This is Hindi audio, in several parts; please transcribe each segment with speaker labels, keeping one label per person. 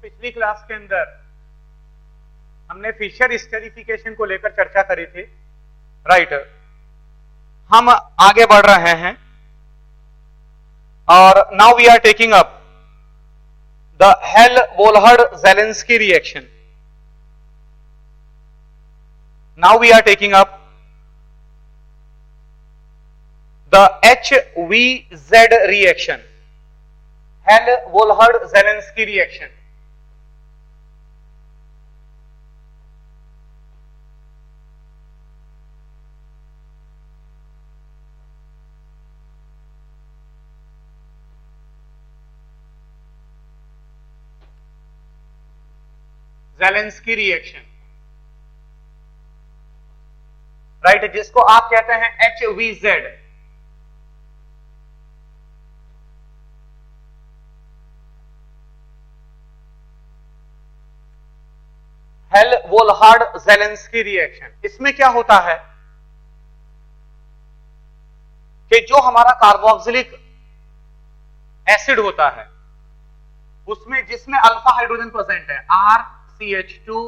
Speaker 1: पिछली क्लास के अंदर हमने फिशर स्टेरिफिकेशन को लेकर चर्चा करी थी, राइट। हम आगे बढ़ रहे हैं और now we are taking up the Hell Volhard Zelinsky reaction. Now we are taking up the HVZ reaction, Hell Volhard Zelinsky reaction. Zelinsky reaction, right, जिसको आप कहते हैं HVZ। हेल-वोल्हर्ड-ज़ेलेंस्की रिएक्शन। इसमें क्या होता है कि जो हमारा कार्बोक्सिलिक एसिड होता है उसमें जिसमें अल्फा हाइड्रोजन प्रेजेंट है RCH2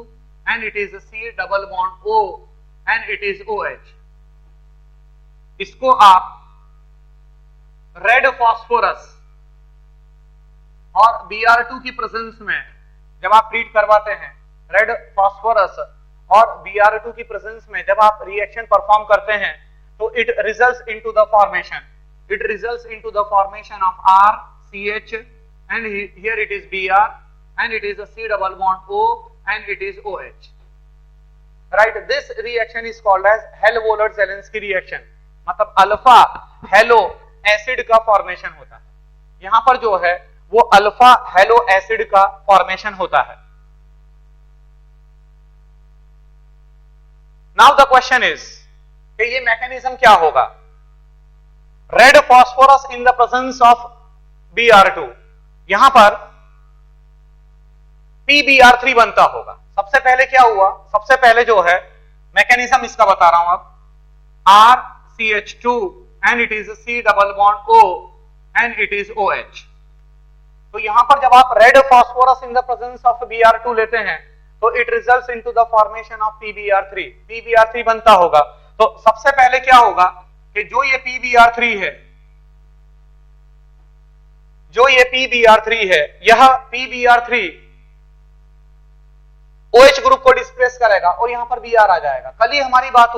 Speaker 1: and it is a C double bond O and it is OH, इसको आप रेड फास्फोरस और Br2 की प्रेजेंस में जब आप ट्रीट करवाते हैं, रेड फास्फोरस और Br2 की प्रेजेंस में जब आप रिएक्शन परफॉर्म करते हैं तो it results into the formation of RCH and here it is Br and it is a C double bond O and it is OH, right. This reaction is called as हेल-वोल्हर्ड-ज़ेलेंस्की reaction, मतलब अल्फा हेलो एसिड का फॉर्मेशन होता है। यहां पर जो है वो अल्फा हेलो एसिड का फॉर्मेशन होता है। नाउ द क्वेश्चन इज कि ये मैकेनिज्म क्या होगा। Red phosphorus in the presence of Br2, यहां पर PBr3 बनता होगा। सबसे पहले क्या हुआ, सबसे पहले जो है मैकेनिज्म इसका बता रहा हूं अब, RCH2 and it is a C double bond O and it is OH। तो यहां पर जब आप red phosphorus in the presence of Br2 लेते हैं तो it results into the formation of PBr3 बनता होगा। तो सबसे पहले क्या होगा कि जो ये PBr3 है, यह PBr3 OH ग्रुप को डिस्प्लेस करेगा और यहां पर Br आ जाएगा। कल ही हमारी बात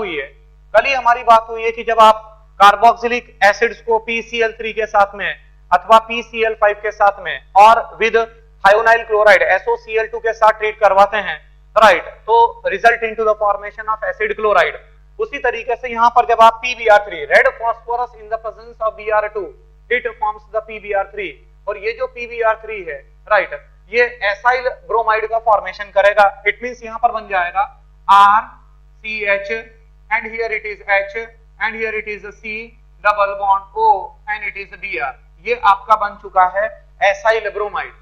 Speaker 1: हुई है कि जब आप कार्बोक्सिलिक एसिड्स को PCl3 के साथ में अथवा PCl5 के साथ में और विद थायोनाइल क्लोराइड SOCl2 के साथ ट्रीट करवाते हैं, राइट, तो result into the formation of acid chloride. उसी तरीके से यहां पर जब आप PBr3, red phosphorus in the presence of Br2, it forms the PBr3, और ये जो PBr3 है, राइट, ये एसाइल ब्रोमाइड का फॉर्मेशन करेगा। इट मींस यहां पर बन जाएगा RCH and here it is H and here it is a C double bond O and it is Br। ये आपका बन चुका है एसाइल ब्रोमाइड,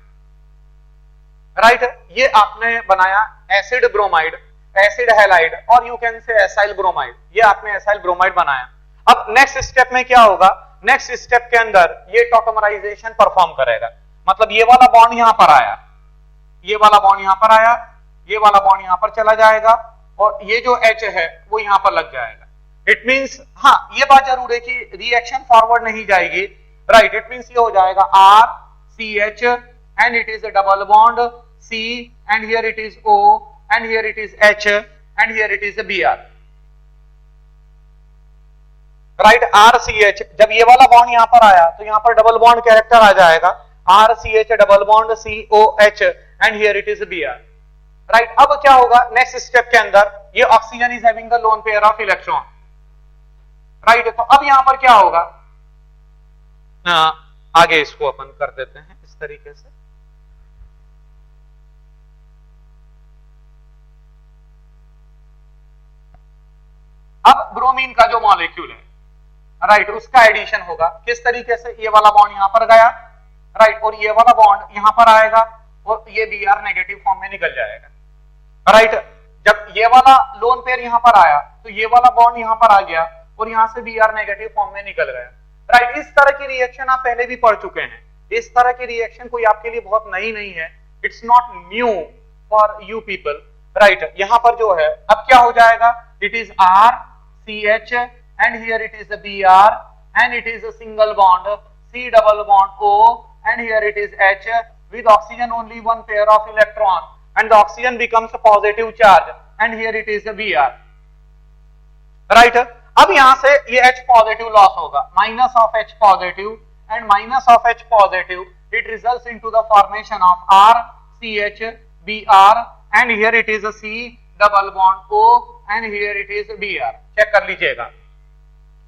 Speaker 1: राइट। ये आपने बनाया एसिड ब्रोमाइड, एसिड हैलाइड, और you can say acyl bromide. ये आपने एसाइल ब्रोमाइड बनाया। अब नेक्स्ट स्टेप में क्या होगा, नेक्स्ट स्टेप के अंदर ये टॉटमराइजेशन परफॉर्म करेगा। मतलब ये वाला बॉन्ड यहां पर आया, ये वाला बॉन्ड यहां पर आया, ये वाला बॉन्ड यहां पर चला जाएगा और ये जो H है वो यहां पर लग जाएगा। इट मींस, हाँ, ये बात जरूर है कि रिएक्शन फॉरवर्ड नहीं जाएगी, राइट। इट मींस ये हो जाएगा RCH and it is a double bond C and here it is O and here it is H and here it is a Br, right. RCH, जब ये वाला बॉन्ड यहां पर आया तो यहां पर डबल बॉन्ड कैरेक्टर आ जाएगा, RCH double bond COH and here it is Br, right. अब क्या होगा नेक्स्ट स्टेप के अंदर, ये oxygen is having the lone pair of electron, right. तो अब यहां पर क्या होगा, आगे इसको अपन कर देते हैं इस तरीके से। अब ब्रोमीन का जो मॉलिक्यूल है, राइट, उसका एडिशन होगा किस तरीके से, ये वाला बॉन्ड यहां पर गया, राइट, और ये वाला बॉन्ड यहां पर आएगा और ये Br नेगेटिव फॉर्म में निकल जाएगा, राइट। जब ये वाला लोन पेयर यहां पर आया तो ये वाला बॉन्ड यहां पर आ गया और यहां से Br नेगेटिव फॉर्म में निकल गया, राइट। इस तरह की रिएक्शन आप पहले भी पढ़ चुके हैं। इस तरह की रिएक्शन कोई आपके लिए बहुत नई नहीं है, it's not new for you people, right. यहां पर जो है अब क्या हो जाएगा, it is RCH and here it is a Br and it is a single bond C double bond O and here it is H with oxygen only one pair of electron and the oxygen becomes a positive charge and here it is a Br, right। अब यहां से ये H पॉजिटिव लॉस होगा, minus of H positive and minus of H positive, it results into the formation of RCH Br and here it is a C double bond O and here it is Br, check कर लीजिएगा,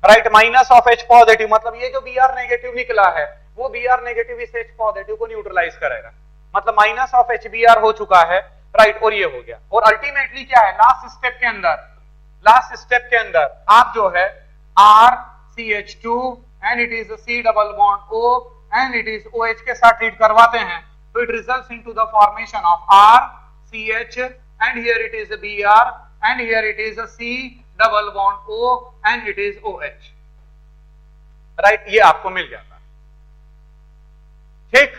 Speaker 1: right. Minus of H positive मतलब ये जो Br नेगेटिव निकला है वो Br नेगेटिव इस H पॉजिटिव को न्यूट्रलाइज करेगा, मतलब माइनस ऑफ HBr हो चुका है, राइट। और ये हो गया, और अल्टीमेटली क्या है, लास्ट स्टेप के अंदर आप जो है RCH2 and it is a C double bond O and it is OH के साथ ट्रीट करवाते हैं, तो it results into the formation of RCH and here it is a Br and here it is a C double bond O and it is OH, right. ये आपको मिल जाता है, ठीक।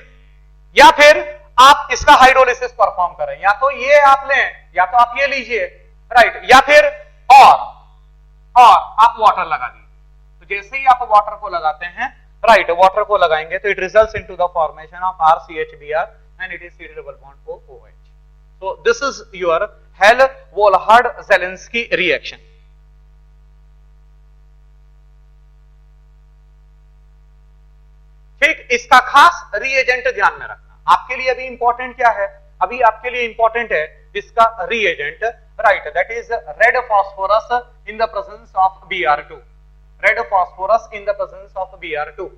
Speaker 1: या फिर आप इसका हाइड्रोलिसिस परफॉर्म करें, या तो ये आप लें या तो आप ये लीजिए, राइट। या फिर और आप वाटर लगा दीजिए, तो जैसे ही आप वाटर को लगाते हैं, राइट, वाटर को लगाएंगे तो it results into the formation of RCHBr and it is C double bond OH. So this is your Hell-Volhard-Zelinsky reaction. ठीक, इसका खास रिएजेंट ध्यान में रखना, आपके लिए अभी इंपॉर्टेंट क्या है, अभी आपके लिए इंपॉर्टेंट है इसका reagent, right, that is red phosphorus in the presence of Br2, red phosphorus in the presence of Br2,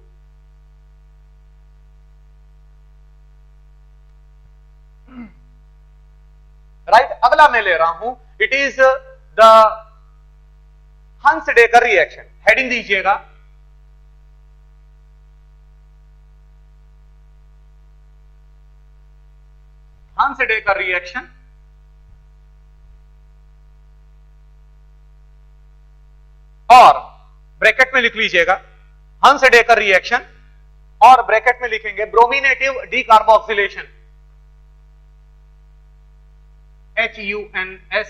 Speaker 1: right. अगला मैं ले रहा हूं, it is the Hunsdiecker reaction, heading दीजिएगा, हंस-डेकर रिएक्शन, और ब्रैकेट में लिख लीजिएगा हंस-डेकर रिएक्शन, और ब्रैकेट में लिखेंगे ब्रोमिनेटिव डीकार्बोक्सिलेशन, HUNS,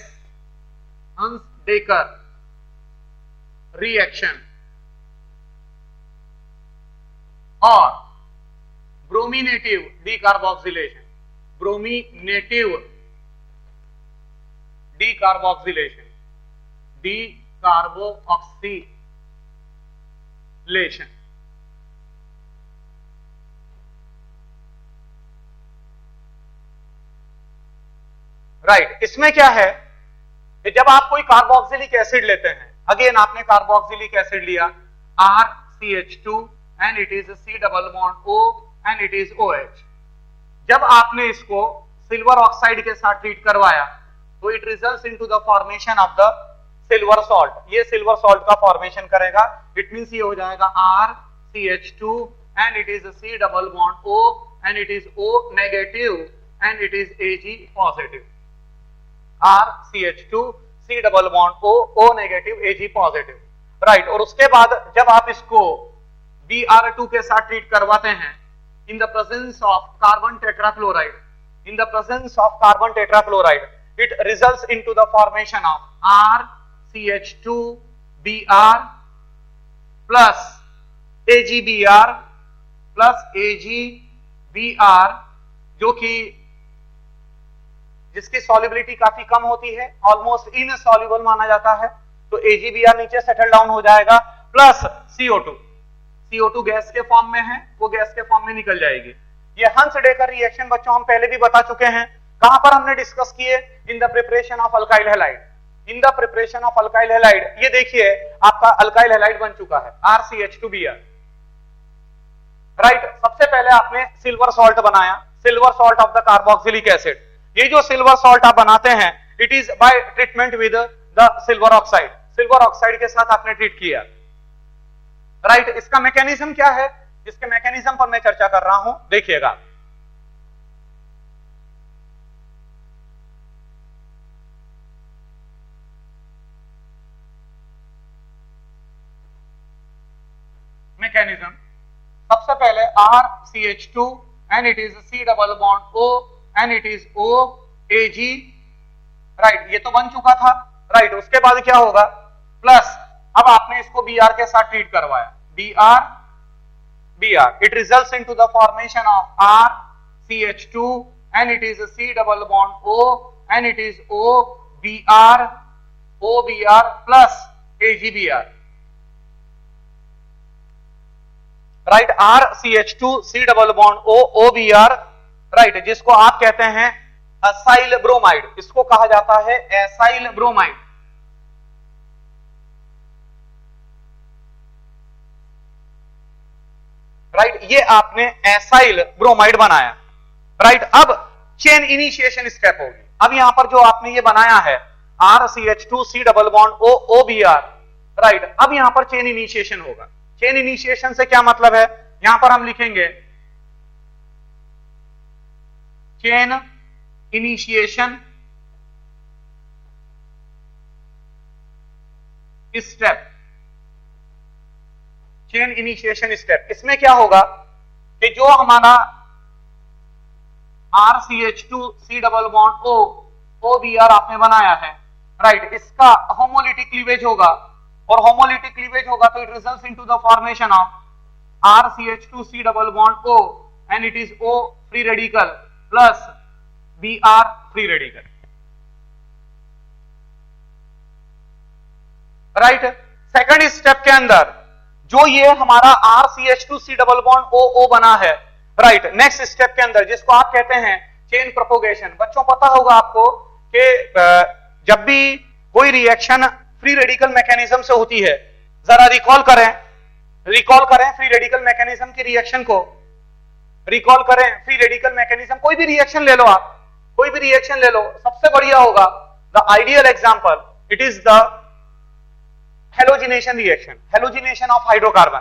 Speaker 1: हंस-डेकर रिएक्शन, और ब्रोमिनेटिव डीकार्बोक्सिलेशन, ब्रोमिनेटिव डीकार्बोक्सिलेशन, डीकार्बोऑक्सीलेशन, राइट। इसमें क्या है कि जब आप कोई कार्बोक्सिलिक एसिड लेते हैं, अगेन आपने कार्बोक्सिलिक एसिड लिया RCH2 and it is a C double bond O and it is OH, जब आपने इसको सिल्वर ऑक्साइड के साथ ट्रीट करवाया तो it results into the formation of the silver salt, ये सिल्वर सॉल्ट का फॉर्मेशन करेगा, इट मींस ये हो जाएगा RCH2 and it is a C double bond O and it is O negative and it is Ag positive, RCH2 C double bond O, O negative Ag positive, right. और उसके बाद जब आप इसको Br2 के साथ ट्रीट करवाते हैं in the presence of carbon tetrachloride, in the presence of carbon tetrachloride, it results into the formation of RCH2Br plus AgBr plus AgBr, जो कि जिसकी सॉल्युबिलिटी काफी कम होती है, ऑलमोस्ट इनसॉल्युबल माना जाता है, तो AgBr नीचे सेटल डाउन हो जाएगा, प्लस CO2 गैस के फॉर्म में है, वो गैस के फॉर्म में निकल जाएगी। ये हंस-डेकर रिएक्शन बच्चों हम पहले भी बता चुके हैं, कहां पर हमने डिस्कस किए, in the preparation of alkyl halide, in the preparation of alkyl halide. ये देखिए आपका अल्काइल हैलाइड बन चुका है RCH2Br, राइट। सबसे पहले आपने सिल्वर सॉल्ट बनाया, silver salt of the carboxylic acid. ये जो सिल्वर सॉल्ट आप बनाते हैं, it is by treatment with the silver oxide, silver oxide के साथ आपने ट्रीट किया, राइट। इसका मैकेनिज्म क्या है, इसके मैकेनिज्म पर मैं चर्चा कर रहा हूं, देखिएगा। मैकेनिज्म, सबसे पहले RCH2 and it is C double bond O and it is OAG, right, ये तो बन चुका था, राइट। उसके बाद क्या होगा, प्लस अब आपने इसको Br के साथ ट्रीट करवाया, Br, it results into the formation of RCH2 and it is a C double bond O and it is OBr plus AgBr, right, RCH2 C double bond O OBr, right, जिसको आप कहते हैं एसाइल ब्रोमाइड, इसको कहा जाता है एसाइल ब्रोमाइड, राइट, ये आपने एसाइल ब्रोमाइड बनाया, राइट। अब चेन इनिशिएशन स्टेप होगी। अब यहां पर जो आपने ये बनाया है RCH2 C double bond O OBr, right, अब यहां पर चेन इनिशिएशन होगा। चेन इनिशिएशन से क्या मतलब है, यहां पर हम लिखेंगे chain initiation step, chain initiation step. इसमें क्या होगा कि जो हमारा RCH2 C double bond O OBr आपने बनाया है, राइट, इसका होमोलिटिक क्लीवेज होगा, और होमोलिटिक क्लीवेज होगा तो it results into the formation of RCH2 C double bond O and it is O free radical plus Br free radical, right. Second step के अंदर जो ये हमारा RCH2 C double bond O बना है, राइट, नेक्स्ट स्टेप के अंदर जिसको आप कहते हैं चेन प्रोपोगेशन। बच्चों पता होगा आपको कि जब भी कोई रिएक्शन फ्री रेडिकल मैकेनिज्म से होती है, जरा रिकॉल करें फ्री रेडिकल मैकेनिज्म की रिएक्शन को, रिकॉल करें फ्री रेडिकल मैकेनिज्म। कोई भी रिएक्शन ले लो आप, कोई भी रिएक्शन ले लो, सबसे बढ़िया होगा the ideal example, it is the halogenation reaction, halogenation of hydrocarbon.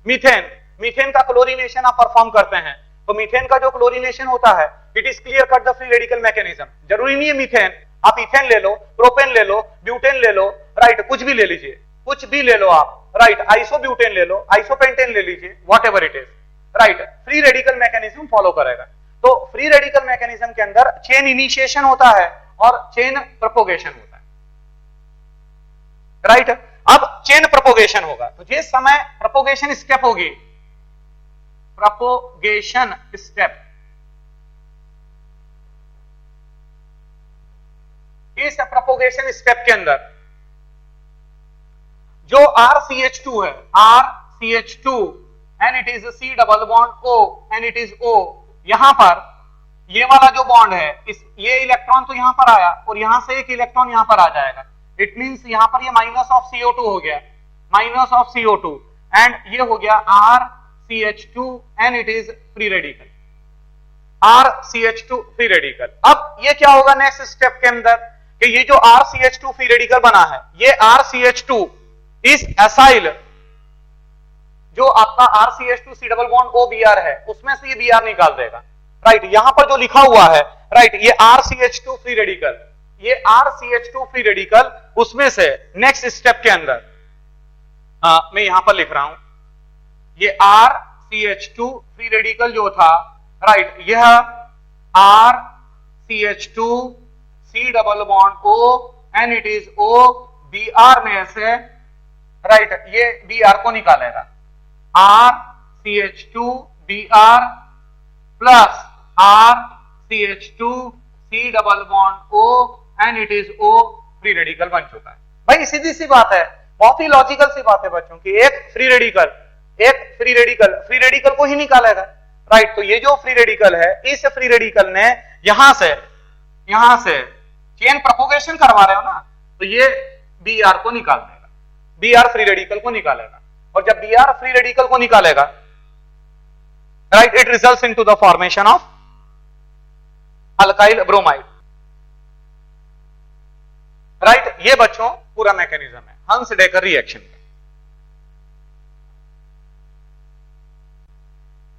Speaker 1: Methane का क्लोरीनेशन आप परफॉर्म करते हैं, तो मीथेन का जो क्लोरीनेशन होता है it is clear cut the free radical mechanism. जरूरी नहीं है मीथेन, आप इथेन ले लो, प्रोपेन ले लो, ब्यूटेन ले लो, राइट, कुछ भी ले लीजिए, कुछ भी ले लो आप, राइट, आइसोब्यूटेन ले लो, आइसोपेंटेन ले लीजिए, whatever it is, right, free radical mechanism follow करेगा। तो फ्री रेडिकल मैकेनिज्म के अंदर चेन इनिशिएशन होता है और चेन प्रोपोगेशन होता है, राइट। अब चेन प्रोपोगेशन होगा तो जिस समय प्रोपोगेशन स्टेप होगी, प्रोपोगेशन स्टेप, इस प्रोपोगेशन स्टेप के अंदर जो RCH2 है, RCH2 and it is a C double bond O and it is O, यहां पर ये वाला जो बॉन्ड है, ये इलेक्ट्रॉन तो यहां पर आया और यहां से एक इलेक्ट्रॉन यहां पर आ जाएगा, इट मींस यहां पर ये माइनस ऑफ CO2 हो गया, माइनस ऑफ CO2, एंड ये हो गया RCH2 and it is free radical, RCH2 free radical. अब ये क्या होगा नेक्स्ट स्टेप के अंदर कि ये जो RCH2 फ्री रेडिकल बना है, ये RCH2 इस एसाइल जो आपका RCH2 C double bond OBr है उसमें से ये Br निकाल देगा, राइट। यहां पर जो लिखा हुआ है, राइट, ये RCH2 फ्री रेडिकल, ये RCH2 फ्री रेडिकल, उसमें से नेक्स्ट स्टेप के अंदर मैं यहां पर लिख रहा हूं, ये RCH2 फ्री रेडिकल जो था, राइट, यह RCH2 C double bond O and it is O Br में से, राइट, ये Br को निकालेगा, RCH2 Br plus RCH2 C double bond O and it is O free radical बन चुका है। भाई सीधी सी बात है, बहुत ही लॉजिकल सी बात है बच्चों की, एक फ्री रेडिकल को ही निकालेगा, राइट। तो ये जो फ्री रेडिकल है, इस फ्री रेडिकल ने यहां से चेन प्रोपोगेशन करवा रहे हो ना, तो ये Br को निकाल देगा, Br फ्री रेडिकल को निकालेगा, और जब Br फ्री रेडिकल को निकालेगा, right, it results into the formation of alkyl bromide, right. ये बच्चों पूरा मैकेनिज्म है हंस डेकर रिएक्शन का,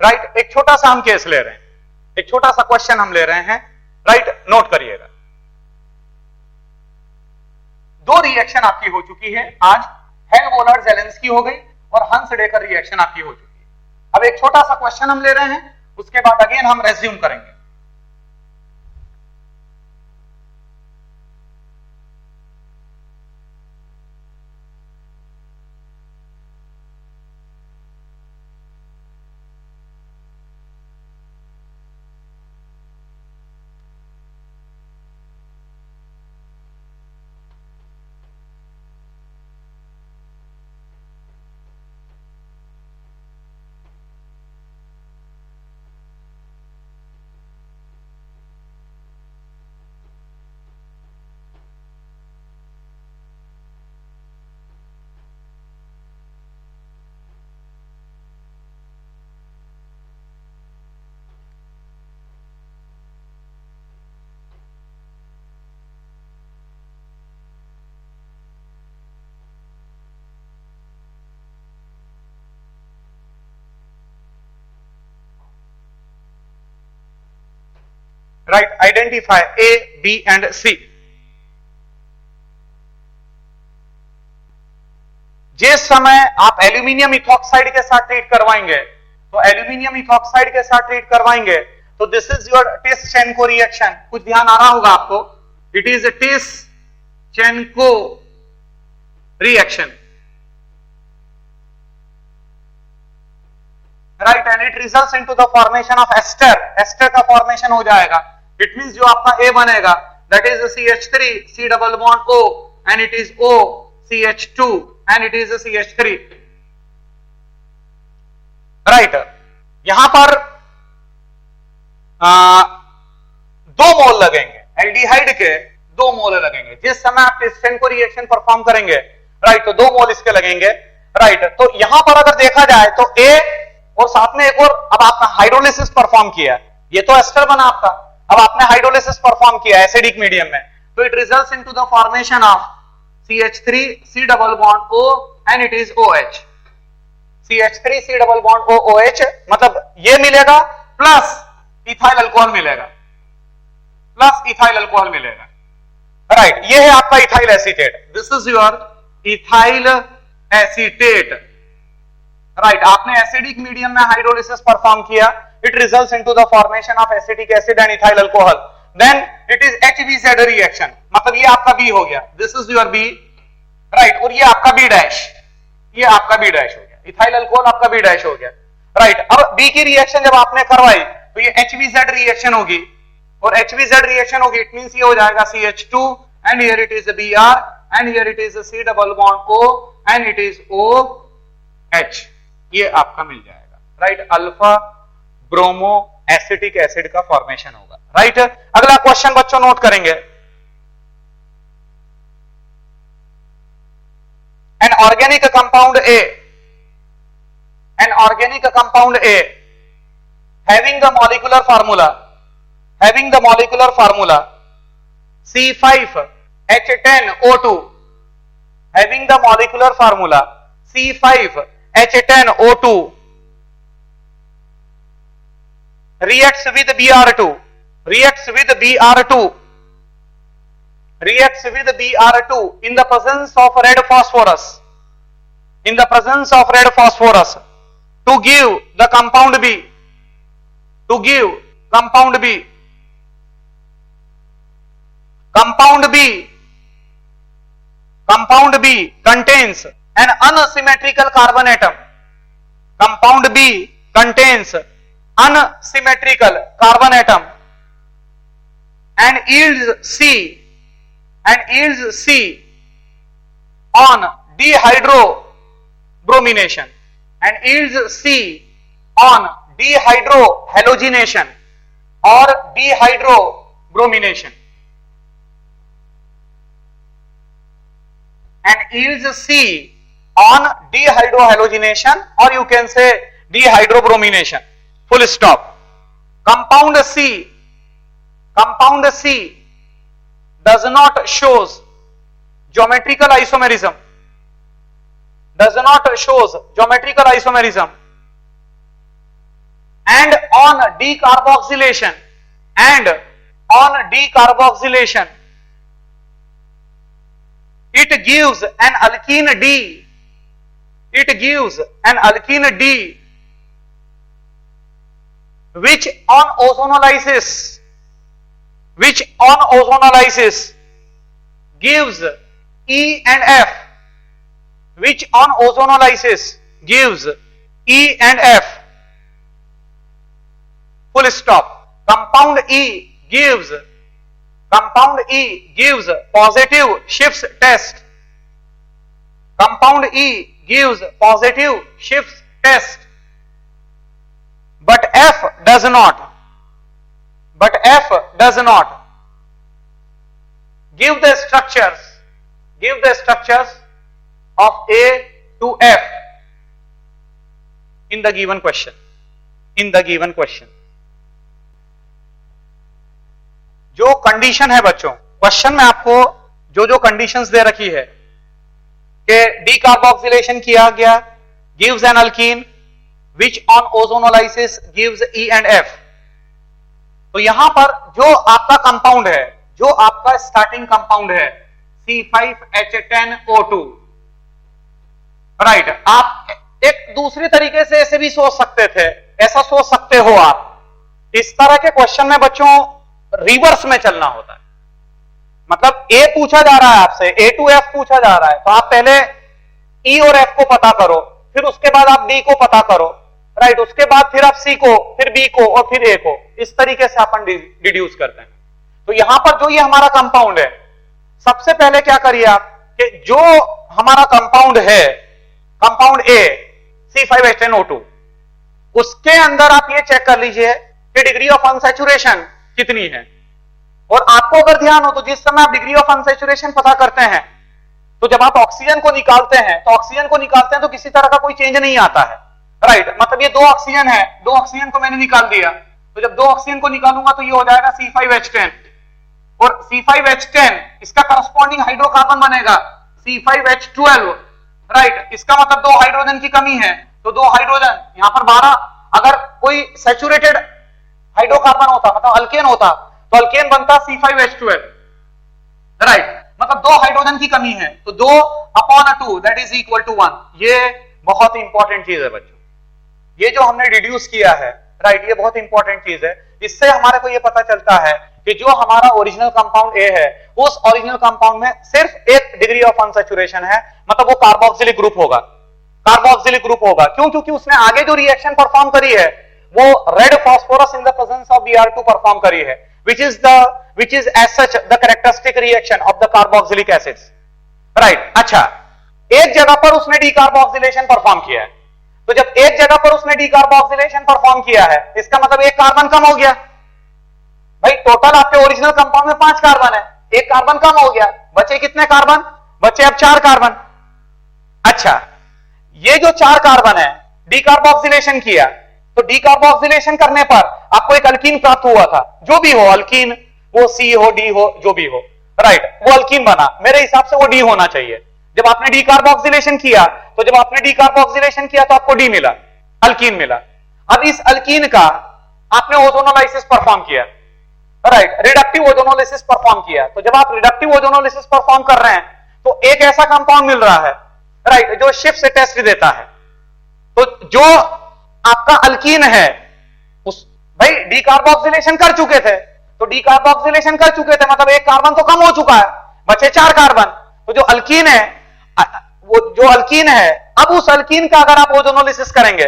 Speaker 1: राइट। एक छोटा सा हम केस ले रहे हैं, एक छोटा सा क्वेश्चन हम ले रहे हैं, राइट, नोट करिएगा। दो रिएक्शन आपकी हो चुकी है आज, हेल्महोल्ट्ज ज़ेलेंस्की हो गई और हंस डेकर रिएक्शन आपकी हो चुकी है। अब एक छोटा सा क्वेश्चन हम ले रहे हैं, उसके बाद अगेन हम रेज्यूम करेंगे। Right, identify A, B and C. जिस समय आप एल्यूमिनियम इथॉक्साइड के साथ ट्रीट करवाएंगे, तो एल्यूमिनियम इथॉक्साइड के साथ ट्रीट करवाएंगे, तो this is your Tishchenko reaction. कुछ ध्यान आ रहा होगा आपको, it is a Tishchenko reaction, right, and it results into the formation of ester. Ester का फॉर्मेशन हो जाएगा। इट मींस जो आपका ए बनेगा that is CH3 C double bond O and it is O CH2 and it is CH3, right. यहां पर दो मोल लगेंगे एल्डिहाइड के, दो मोल लगेंगे जिस समय आप टिस-चेनको रिएक्शन परफॉर्म करेंगे, राइट, तो दो मोल इसके लगेंगे, राइट। तो यहां पर अगर देखा जाए तो ए और साथ में एक और, अब आपने हाइड्रोलिसिस परफॉर्म किया, ये तो एस्टर बना आपका, अब आपने हाइड्रोलिसिस परफॉर्म किया एसिडिक मीडियम में, तो it results into the formation of CH3 C double bond O and it is OH। CH3 C double bond O OH, मतलब ये मिलेगा प्लस इथाइल अल्कोहल मिलेगा, प्लस इथाइल अल्कोहल मिलेगा, राइट। ये है आपका ethyl acetate, this is your ethyl acetate, right. आपने एसिडिक मीडियम में हाइड्रोलिसिस परफॉर्म किया, it results into the formation of acetic acid and ethyl alcohol, then it is HBZ reaction, मतलब ये आपका बी हो गया, this is your B, right, और ये आपका बी डैश, ये आपका बी डैश हो गया, इथाइल अल्कोहल आपका बी डैश हो गया, राइट। अब बी की रिएक्शन जब आपने करवाई तो ये HBZ रिएक्शन होगी, और HBZ रिएक्शन होगी, इट मींस ये हो जाएगा CH2 and here it is Br and here it is C double bond O and it is OH, ये आपका मिल जाएगा, right. Alpha bromo acetic acid का फॉर्मेशन होगा, राइट। अगला क्वेश्चन बच्चों नोट करेंगे, an organic compound A, an organic compound A having the molecular formula C5H10O2, having the molecular formula C5H10O2 reacts with Br2, reacts with Br2 in the presence of red phosphorus, in the presence of red phosphorus, to give the compound B, to give compound B, compound B, compound B contains an unsymmetrical carbon atom, compound B contains unsymmetrical carbon atom and yields C, on dehydrobromination, and yields C on dehydrohalogenation or dehydrobromination, and yields C on dehydrohalogenation or you can say dehydrobromination, full stop. Compound C does not shows geometrical isomerism, does not shows geometrical isomerism, and on decarboxylation, it gives an alkene D, which on ozonolysis gives E and F, which on ozonolysis gives E and F, full stop. Compound E gives positive Schiff's test, compound E gives positive Schiff's test, but F does not, give the structures of A to F in the given question, जो कंडीशन है बच्चों, क्वेश्चन में आपको जो कंडीशंस दे रखी है कि डीकार्बोक्सिलेशन किया गया, gives an alkyne which on ozonolysis gives E and F, तो यहां पर जो आपका कंपाउंड है, जो आपका स्टार्टिंग कंपाउंड है C5H10O2, राइट, आप एक दूसरी तरीके से ऐसे भी सोच सकते थे, ऐसा सोच सकते हो आप। इस तरह के क्वेश्चन में बच्चों रिवर्स में चलना होता है। मतलब ए पूछा जा रहा है आपसे, A to F पूछा जा रहा है, तो आप पहले E और F को पता करो, फिर उसके बाद आप D को पता करो, राइट, उसके बाद फिर आप C को, फिर B को और फिर A को, इस तरीके से अपन डिड्यूस करते हैं। तो यहां पर जो ये हमारा कंपाउंड है, सबसे पहले क्या करिए आप कि जो हमारा कंपाउंड है, कंपाउंड A C5H10O2, उसके अंदर आप ये चेक कर लीजिए कि डिग्री ऑफ अनसैचुरेशन कितनी है। और आपको अगर ध्यान हो तो जिस समय आप डिग्री ऑफ अनसैचुरेशन पता करते हैं, तो जब आप ऑक्सीजन को निकालते हैं तो किसी तरह का कोई चेंज नहीं आता है, राइट। मतलब ये 2 ऑक्सीजन है, 2 ऑक्सीजन को मैंने निकाल दिया, तो जब 2 ऑक्सीजन को निकालूंगा तो ये हो जाएगा C5H10, और C5H10 इसका करस्पॉन्डिंग हाइड्रोकार्बन बनेगा C5H12, राइट। इसका मतलब 2 हाइड्रोजन की कमी है, तो 2 हाइड्रोजन, यहां पर 12। अगर कोई सैचुरेटेड हाइड्रोकार्बन होता, मतलब अल्केन होता, तो अल्केन बनता C5H12, राइट। मतलब 2 हाइड्रोजन की कमी है, तो 2/2 दैट इज इक्वल टू 1। ये बहुत इंपॉर्टेंट चीज है बच्चों, ये जो हमने डिड्यूस किया है, राइट, ये बहुत इंपॉर्टेंट चीज है। इससे हमारे को ये पता चलता है कि जो हमारा ओरिजिनल कंपाउंड ए है, उस ओरिजिनल कंपाउंड में सिर्फ एक डिग्री ऑफ अनसैचुरेशन है, मतलब वो कार्बोक्सिलिक ग्रुप होगा, कार्बोक्सिलिक ग्रुप होगा। क्यों? क्योंकि उसने आगे जो रिएक्शन परफॉर्म करी है वो red phosphorus in the presence of Br2 perform करी है, which is as such the characteristic reaction of the carboxylic acids, right। अच्छा, एक जगह पर उसने डीकार्बोक्सिलेशन परफॉर्म किया है, तो जब एक जगह पर उसने डीकार्बोक्सिलेशन परफॉर्म किया है, इसका मतलब एक कार्बन कम हो गया। भाई टोटल आपके ओरिजिनल कंपाउंड में 5 कार्बन है, एक कार्बन कम हो गया, बचे कितने कार्बन? बचे अब 4 कार्बन। अच्छा, ये जो 4 कार्बन है, डीकार्बोक्सिलेशन किया, तो डीकार्बोक्सिलेशन करने पर आपको एक अल्कीन प्राप्त हुआ था, जो भी हो अल्कीन, वो C हो, D हो, जो भी हो, राइट, वो अल्कीन बना। मेरे हिसाब से वो D होना चाहिए। जब आपने डीकार्बोक्सिलेशन किया, तो जब आपने डीकार्बोक्सिलेशन किया तो आपको D मिला, अल्कीन मिला। अब इस अल्कीन का आपने ओजोनोलाइसिस परफॉर्म किया, राइट, रिडक्टिव ओजोनोलाइसिस परफॉर्म किया। तो जब आप रिडक्टिव ओजोनोलाइसिस परफॉर्म कर रहे हैं, तो एक ऐसा कंपाउंड मिल रहा है, राइट, जो शिफ्ट से टेस्ट देता है। तो जो आपका अल्कीन है, उस भाई डीकार्बोक्सिलेशन कर चुके थे, तो डीकार्बोक्सिलेशन कर चुके थे मतलब एक कार्बन तो कम हो चुका है, बचे 4 कार्बन। तो जो अल्कीन है, वो जो अल्कीन है, अब उस अल्कीन का अगर आप ओजोनोलिसिस करेंगे,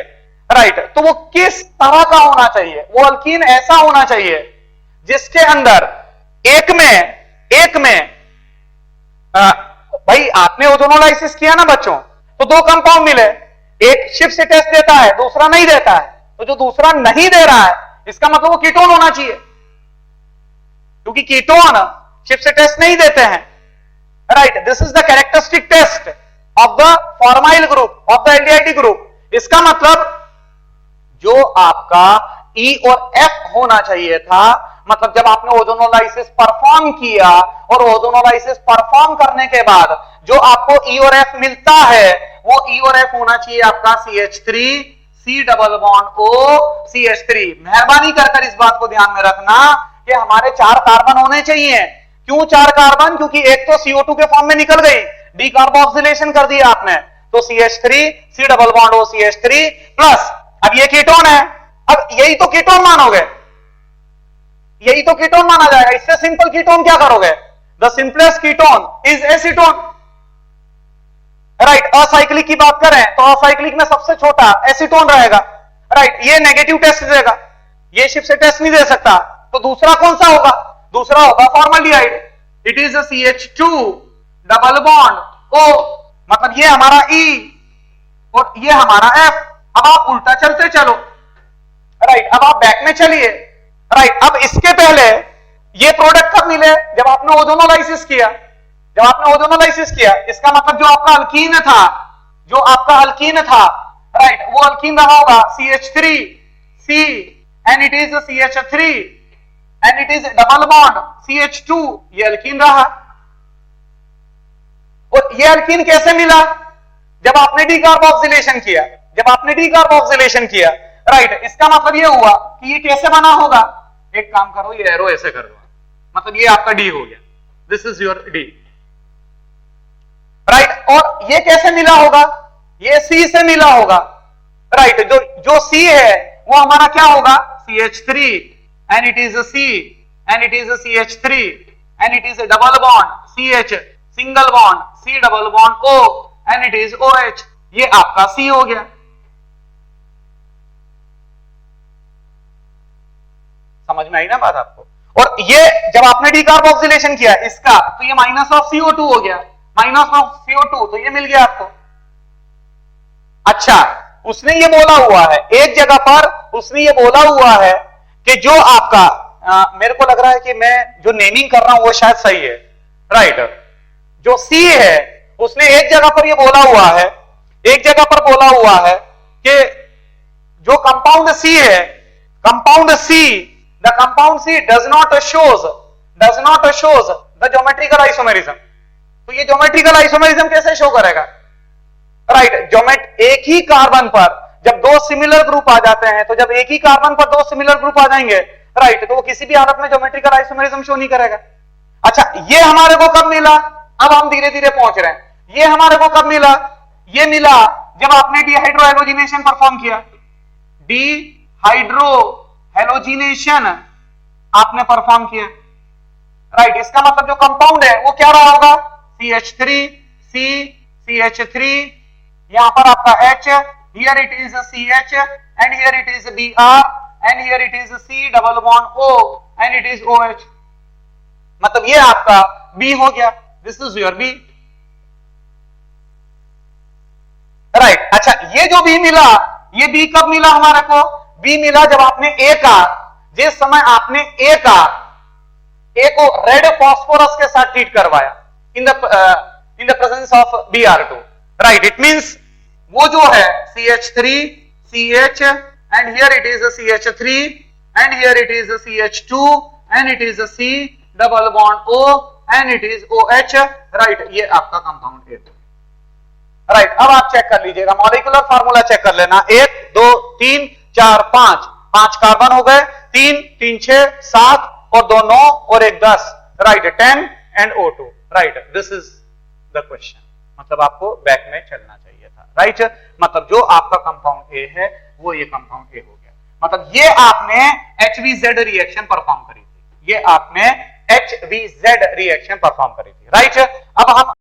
Speaker 1: राइट, तो वो किस तरह का होना चाहिए? वो अल्कीन ऐसा होना चाहिए जिसके अंदर एक में भाई आपने ओजोनोलाइसिस किया ना बच्चों, तो 2 कंपाउंड मिले, एक शिफ्ट से टेस्ट देता है, दूसरा नहीं देता है। तो जो दूसरा नहीं दे रहा है, इसका मतलब वो कीटोन होना चाहिए, क्योंकि कीटोन शिफ्ट से टेस्ट नहीं देते हैं, right. This is the characteristic test of the formyl group, of the aldehyde group. इसका मतलब जो आपका E और F होना चाहिए था, मतलब जब आपने ओजोनोलाइसिस परफॉर्म किया, और ओजोनोलाइसिस परफॉर्म करने के बाद जो आपको E और F मिलता है, वो E और F होना चाहिए आपका CH3 C double bond O CH3। मेहरबानी कर इस बात को ध्यान में रखना कि हमारे 4 कार्बन होने चाहिए। क्यों 4 कार्बन? क्योंकि एक तो CO2 के फॉर्म में निकल गई, डीकार्बोक्सिलेशन कर दिया आपने, तो CH3 C double bond O CH3 plus, अब ये कीटोन है, अब यही तो कीटोन मानोगे, यही तो कीटोन माना जाएगा। इससे सिंपल कीटोन क्या करोगे? The simplest ketone is acetone, right. Acyclic की बात करें तो असाइक्लिक में सबसे छोटा एसीटोन रहेगा, राइट। ये नेगेटिव टेस्ट देगा, ये शिफ्ट से टेस्ट नहीं दे सकता। तो दूसरा कौन सा होगा? दूसरा होगा formaldehyde, it is CH2 double bond O, मतलब ये हमारा E और ये हमारा F। अब आप उल्टा चलते चलो, राइट, अब आप बैक में चलिए, राइट। अब इसके पहले ये प्रोडक्ट कब मिले? जब आपने ओजोनोलाइसिस किया, जब आपने ओजोनोलाइसिस किया, इसका मतलब जो आपका अल्कीन था, जो आपका अल्कीन था, राइट, वो अल्कीन रहा होगा CH3C and it is CH3 and it is double bond CH2, ये अल्कीन रहा। और ये अल्कीन कैसे मिला? जब आपने डीकार्बोक्सिलेशन किया, जब आपने डीकार्बोक्सिलेशन किया, राइट। इसका मतलब ये हुआ कि ये कैसे बना होगा? एक काम करो, ये एरो ऐसे कर दो, मतलब ये आपका डी हो गया, this is your D, right. और ये कैसे मिला होगा, ये सी से मिला होगा, राइट। जो सी है वो हमारा क्या होगा, CH3, and it is C, and it is CH3, and it is double bond CH, single bond C double bond O, and it is OH, ये आपका C हो गया। समझ में आई ना बात आपको। और ये जब आपने डीकार्बोक्सिलेशन किया इसका, तो ये माइनस ऑफ CO2 हो गया, माइनस ऑफ CO2, तो ये मिल गया आपको। अच्छा, उसने ये बोला हुआ है एक जगह पर, उसने ये बोला हुआ है कि जो आपका मेरे को लग रहा है कि मैं जो नेमिंग कर रहा हूं वो शायद सही है, राइट। जो C है उसने एक जगह पर ये बोला हुआ है, एक जगह पर बोला हुआ है कि जो कंपाउंड C है, compound C, the compound C does not shows the geometrical isomerism. तो ये ज्योमेट्रिकल आइसोमेरिज्म कैसे शो करेगा, राइट। एक ही कार्बन पर जब दो सिमिलर ग्रुप आ जाते हैं, तो जब एक ही कार्बन पर दो सिमिलर ग्रुप आ जाएंगे, राइट, तो वो किसी भी हालत में ज्योमेट्रिकल आइसोमेरिज्म शो नहीं करेगा। अच्छा, ये हमारे को कब मिला, अब हम धीरे धीरे पहुंच रहे हैं। ये हमारे को कब मिला, ये मिला जब आपने डीहाइड्रो हैलोजिनेशन परफॉर्म किया, डीहाइड्रो हैलोजिनेशन आपने परफॉर्म किया, राइट। इसका मतलब जो कंपाउंड है वो क्या रहा होगा, CH3, C, CH3, यहां पर आपका H, here it is CH, and here it is Br, and here it is C double bond O, and it is OH, मतलब ये आपका B हो गया, this is your B, right. अच्छा, ये जो B मिला, ये B कब मिला हमारे को, B मिला जब आपने A का, जिस समय आपने A को रेड फॉस्फोरस के साथ ट्रीट करवाया इन the presence of Br2, right. It means वो जो है CH3, CH, and here it is a CH3, and here it is a CH2, and it is a C double bond O, and it is OH, right. ये आपका कंपाउंड है, राइट। अब आप चेक कर लीजिएगा, मॉलिक्यूलर फार्मूला चेक कर लेना, 1 2 3 4 5 कार्बन हो गए, 3 3 6 7 और 2 9 और 1 10, right, 10 and O2, right. This is the question, मतलब आपको बैक में चलना चाहिए था, राइट। मतलब जो आपका कंपाउंड ए है वो ये कंपाउंड ए हो गया, मतलब ये आपने HVZ रिएक्शन परफॉर्म करी थी, ये आपने HVZ रिएक्शन परफॉर्म करी थी, राइट। अब हम